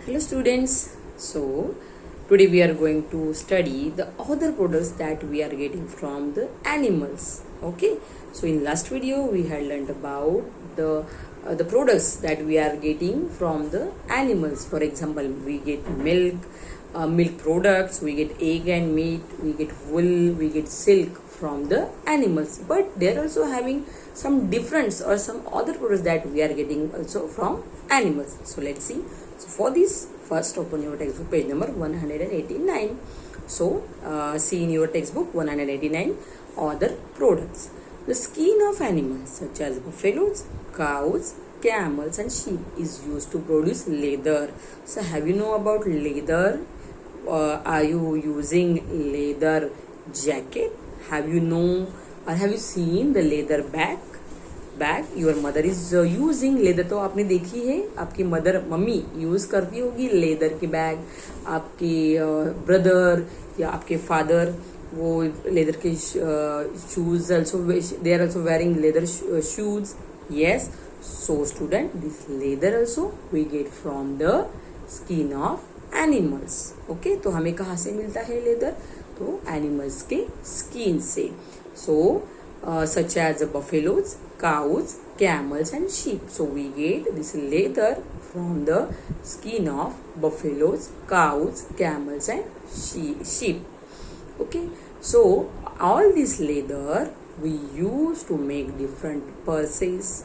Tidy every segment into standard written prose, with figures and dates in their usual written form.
Hello students. So today we are going to study the other products that we are getting from the animals. Okay. So in last video we had learned about the products that we are getting from the animals. For example, we get milk products, we get egg and meat, we get wool, we get silk from the animals. But they are also having some difference or some other products that we are getting also from animals. So let's see. So for this, first open your textbook page number 189. So see in your textbook 189 other products. The skin of animals such as buffaloes, cows, camels and sheep is used to produce leather. So have you know about leather? Are you using leather jacket? Have you know or have you seen the leather bag? Your mother is using leather. तो आपने देखी है, आपकी mummy use करती होगी leather की bag. आपके brother या आपके फादर वो लेदर के shoes also, they are also wearing leather shoes. Yes, so student, this leather also we get from the skin of animals. Okay, तो हमें कहाँ से मिलता है लेदर? तो एनिमल्स के स्किन से. सो such as buffaloes, cows, camels and sheep. So we get this leather from the skin of buffaloes, cows, camels and sheep. Okay, so all this leather we use to make different purses,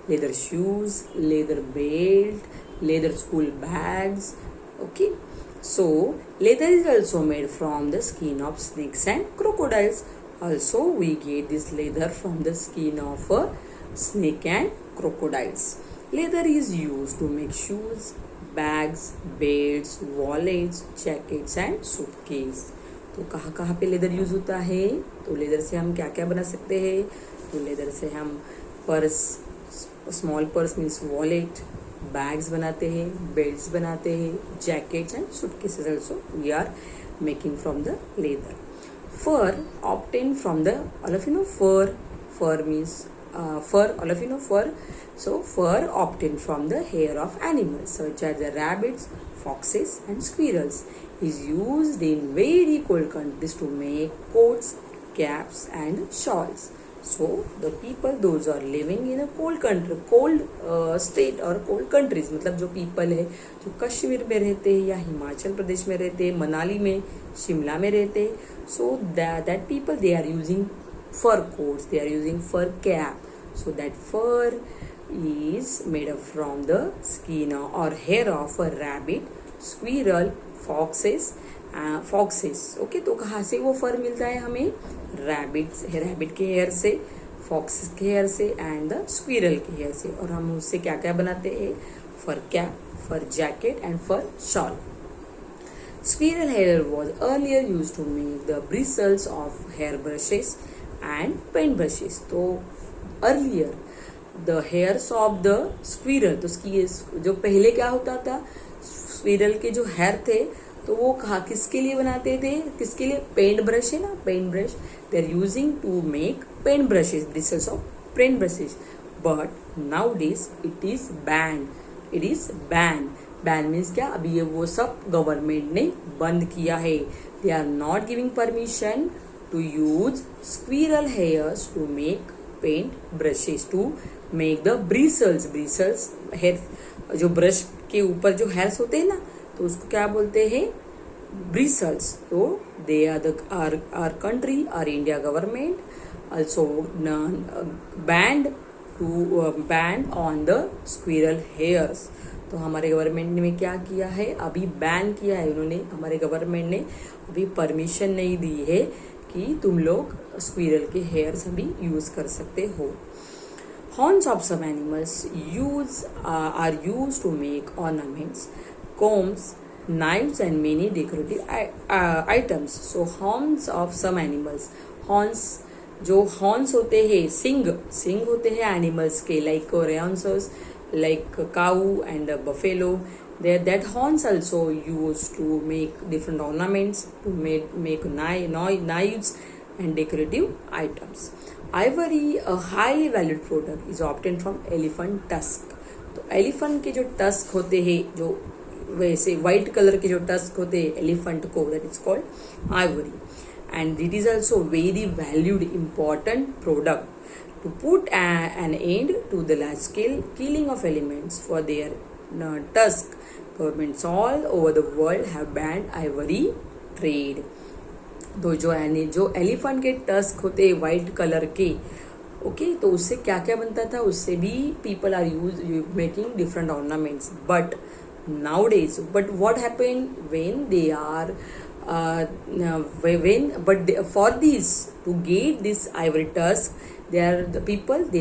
leather shoes, leather belt, leather school bags. Okay, so leather is also made from the skin of snakes and crocodiles. Also, we get this leather from the skin of a snake and crocodiles. Leather is used to make shoes, bags, belts, wallets, jackets and suitcase. तो कहाँ कहाँ पे leather use होता है? तो leather से हम क्या क्या बना सकते हैं? तो लेदर से हम purse, small purse means wallet, bags बनाते हैं, बेल्ट्स बनाते हैं, jackets and suitcases also we are making from the leather. Fur obtained from the, all of you know fur means fur, all of you know fur. So fur obtained from the hair of animals such as the rabbits, foxes and squirrels is used in very cold countries to make coats, caps and shawls. So the people those are living in a cold country, cold state or cold countries, मतलब जो people है जो कश्मीर में रहते हैं या हिमाचल प्रदेश में रहते हैं, मनाली में, शिमला में रहते हैं. So that people they are using fur coats, they are using fur cap. So that fur is made up from the skin or hair of a rabbit, squirrel, foxes. Okay, तो कहाँ से वो फर मिलता है हमें? रैबिट के hair से, foxes के हेयर से एंड द स्क्विरल के हेयर से. और हम उससे क्या क्या बनाते हैं? Fur cap, fur jacket and fur shawl. Squirrel hair was earlier used to make the bristles of hair brushes and paint brushes. तो earlier the hairs of the squirrel, तो जो पहले क्या होता था, स्क्विरल के जो हेयर थे तो वो कहा किसके लिए बनाते थे? किसके लिए? पेंट ब्रश है ना, paint brush. They are using to make paint brushes, bristles of paint brushes. But now days it is banned. It is banned. Ban means क्या? अभी ये वो सब गवर्नमेंट ने बंद किया है. They are not giving permission to use squirrel hairs to make paint brushes, to make the bristles. Bristles hair, जो ब्रश के ऊपर जो हेयर्स होते हैं ना, तो उसको क्या बोलते हैं? ब्रिसल्स. तो they our country, R India government also band on the squirrel hairs. तो हमारे गवर्नमेंट ने क्या किया है? अभी बैन किया है उन्होंने. हमारे गवर्नमेंट ने अभी परमिशन नहीं दी है कि तुम लोग स्क्विरल के हेयर्स अभी यूज कर सकते हो. Horns of some animals are used to make ornaments, combs, knives and many decorative items. So horns of some animals, horns, जो horns होते हैं, सिंग होते हैं एनिमल्स के, like rhinoceros, like cow and buffalo. That horns also used to make different ornaments, to make knives and decorative items. Ivory, a highly valued product, is obtained from elephant tusk. तो elephant के जो tusk होते हैं, जो वैसे white colour के जो tusk होते हैं एलिफेंट को, that is called Ivory. And it is also very valued important product to put an end to the large scale killing of elements for their tusk. Governments all over the world have banned ivory trade. तो जो elephant के tusk होते white colour के, okay, तो उससे क्या क्या बनता था, उससे भी people are making different ornaments. But nowadays, but what happened when they are for this, to get this ivory tusk, they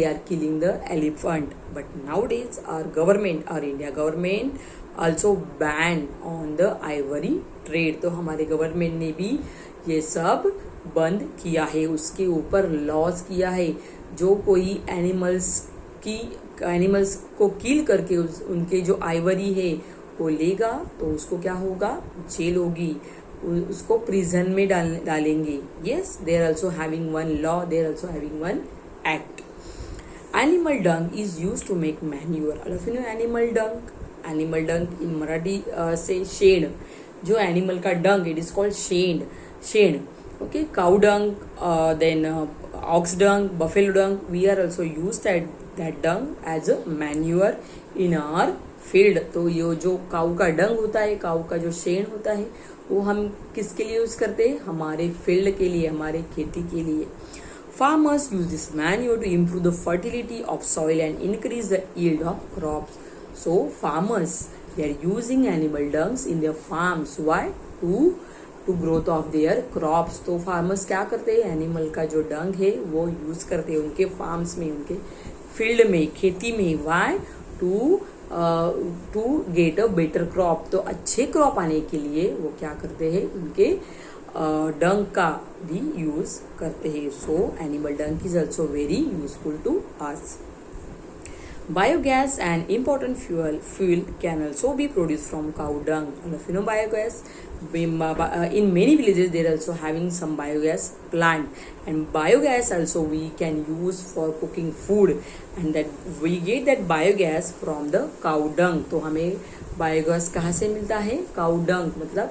are killing the elephant. But nowadays our India government also banned on the ivory trade. तो हमारे government ने भी ये सब बंद किया है, उसके ऊपर लॉस किया है. जो कोई एनिमल्स को किल करके उनके जो आइवरी है वो लेगा तो उसको क्या होगा, जेल होगी, उसको प्रिजन में डालेंगे. Yes, they are also having one law, they are also having one act. Animal dung is use to make manure. All of you know animal dung in Marathi से शेण. जो एनिमल का dung, it is called shen. Okay, cow dung, then ox dung, buffalo dung. We are also use that dung as a manure in our field. तो ये जो काऊ का डंग होता है, काऊ का जो शेण होता है, वो हम किसके लिए यूज करते हैं, हमारे फील्ड के लिए, हमारे खेती के लिए. Farmers use this manure to improve the fertility of soil and increase the yield of crops. So farmers they are using animal dungs in their farms. Why? To growth of their crops. तो farmers क्या करते हैं, animal का जो डंग है वो use करते हैं उनके फार्म्स में, उनके फील्ड में, खेती में. Why? To get a better crop. तो अच्छे क्रॉप आने के लिए वो क्या करते हैं, उनके डंग का भी यूज करते हैं. So animal dung is also very useful to us. Biogas, an important fuel can also be produced from cow dung. If you know biogas, in many villages they are also having some biogas plant, and biogas also we can use for cooking food, and that we get that biogas from the cow dung. तो हमें biogas कहाँ से मिलता है, cow dung. मतलब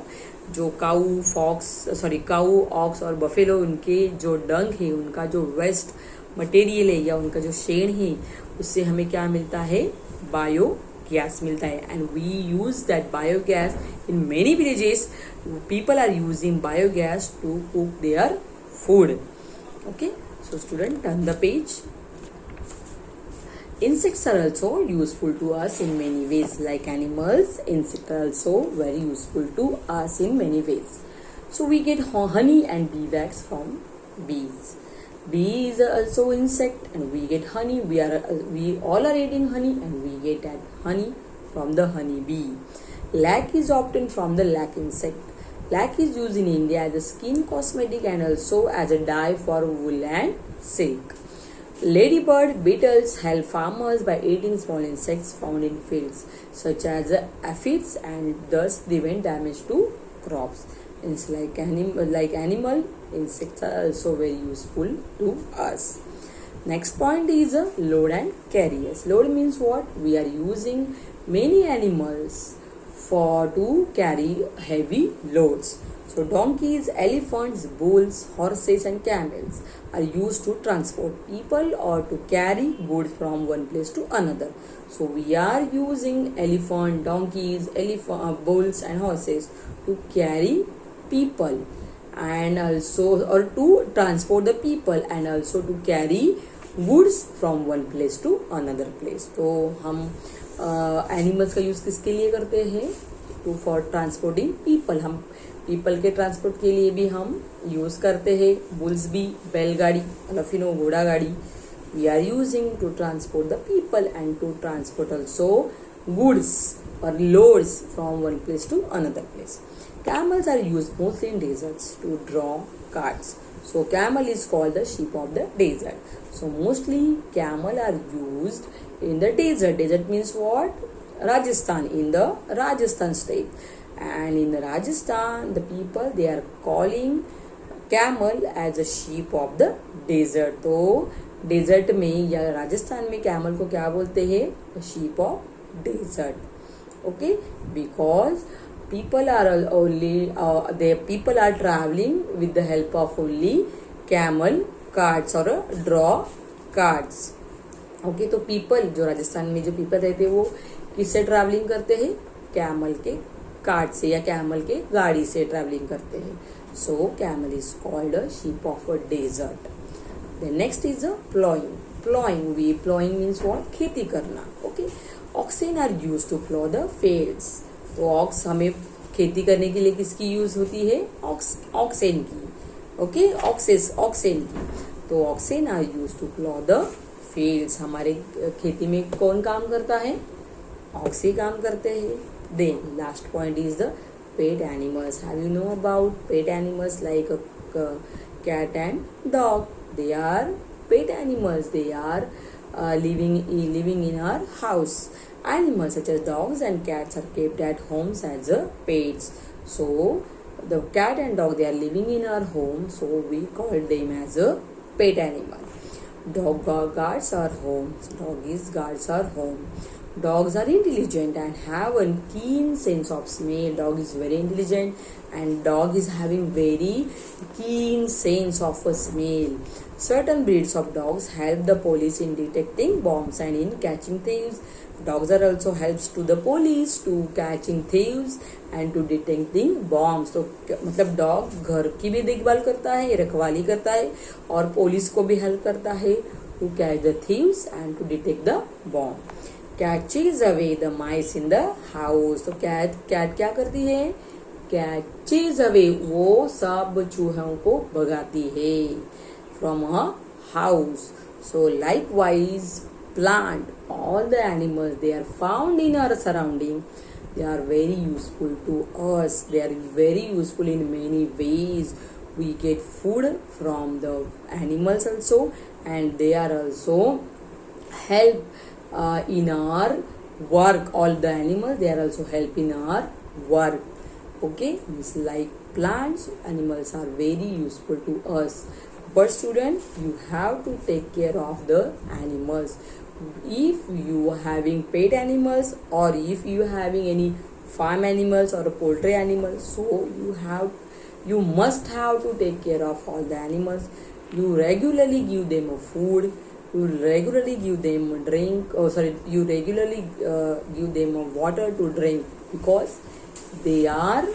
जो काऊ, aux और buffalo, उनके जो डंग है, उनका जो वेस्ट मटेरियल है या उनका जो शेण है, उससे हमें क्या मिलता है, बायोगैस मिलता है. And we use that biogas in many villages. People are using biogas to cook their food. Okay, so student, turn the page. Insects are also useful to us in many ways. Like animals, insects are also very useful to us in many ways. So we get honey and bee wax from bees. Bee is also insect and we get honey. We all are eating honey and we get that honey from the honey bee. Lac is obtained from the lac insect. Lac is used in India as a skin cosmetic and also as a dye for wool and silk. Ladybird beetles help farmers by eating small insects found in fields such as aphids and thus prevent damage to crops. It's like animal, insects are also very useful to us. Next point is load and carriers. Load means what? We are using many animals to carry heavy loads. So donkeys, elephants, bulls, horses and camels are used to transport people or to carry goods from one place to another. So we are using elephant, donkeys, bulls and horses to carry people and also or to transport the people and also to carry goods from one place to another place. तो हम animals का use किसके लिए करते हैं, for transporting people. हम people के transport के लिए भी हम यूज करते हैं. बुल्स भी बैलगाड़ी, लफिनो घोड़ा गाड़ी. We are using to transport the people and to transport also goods और loads from one place to another place. Camels are used mostly in deserts to draw carts. So camel is called the sheep of the desert. So mostly camel are used in the desert. Desert means what? Rajasthan, in the Rajasthan state. And in the Rajasthan, the people, they are calling camel as a sheep of the desert. तो desert में या राजस्थान में camel को क्या बोलते हैं? sheep of desert. Okay, because people are only the people are traveling with the help of only camel carts or draw cards. Okay, तो people जो राजस्थान में जो पीपल रहते हैं वो किससे ट्रैवलिंग करते हैं? कैमल के कार्ट से या कैमल के गाड़ी से ट्रैवलिंग करते हैं. So camel is called a sheep of a desert. The next is a ploughing. Ploughing means what? खेती करना. Okay, oxen are use to plough the fields. तो ऑक्स हमें खेती करने के लिए किसकी यूज होती है? ऑक्सेन की. ओके, ऑक्सेन की. तो oxen are use to plough the fields. हमारे खेती में कौन काम करता है? ऑक्सी काम करते हैं. Then last point is the pet animals. Have you know about pet animals like cat and dog? They are pet animals. They are living in our house. Animals such as dogs and cats are kept at homes as pets. So the cat and dog, they are living in our home, so we call them as a pet animal. Dog guards our homes. Doggies guards our home. Dogs are intelligent and have a keen sense of smell. Dog is very intelligent and dog is having very keen sense of a smell. Certain breeds of dogs help the police in detecting bombs and in catching thieves. Dogs are also helps to the police to catching thieves and to detecting bombs. तो मतलब dog घर की भी देखभाल करता है, रखवाली करता है और पुलिस को भी हेल्प करता है to catch the thieves and to detect the bomb. Cat chases away the mice in the house. तो कैट क्या करती है? Cat chases away, वो सब चूहों को भगाती है from a house. So likewise plant, all the animals, they are found in our surrounding. They are very useful to us. They are very useful in many ways. We get food from the animals also, and they are also help in our work. All the animals, they are also help in our work. Okay, it's like plants, animals are very useful to us. But student, you have to take care of the animals. If you are having pet animals or if you are having any farm animals or poultry animals, so you must have to take care of all the animals. You regularly give them a food. You regularly give them a drink. You regularly give them a water to drink because they are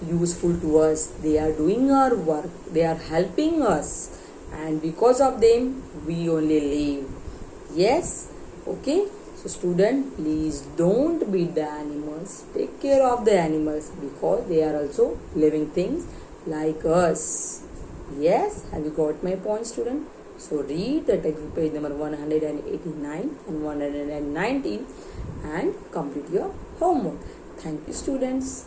useful to us. They are doing our work. They are helping us. And because of them, we only live. Yes? Okay? So student, please don't beat the animals. Take care of the animals because they are also living things like us. Yes? Have you got my point, student? So read the textbook page number 189 and 190 and complete your homework. Thank you, students.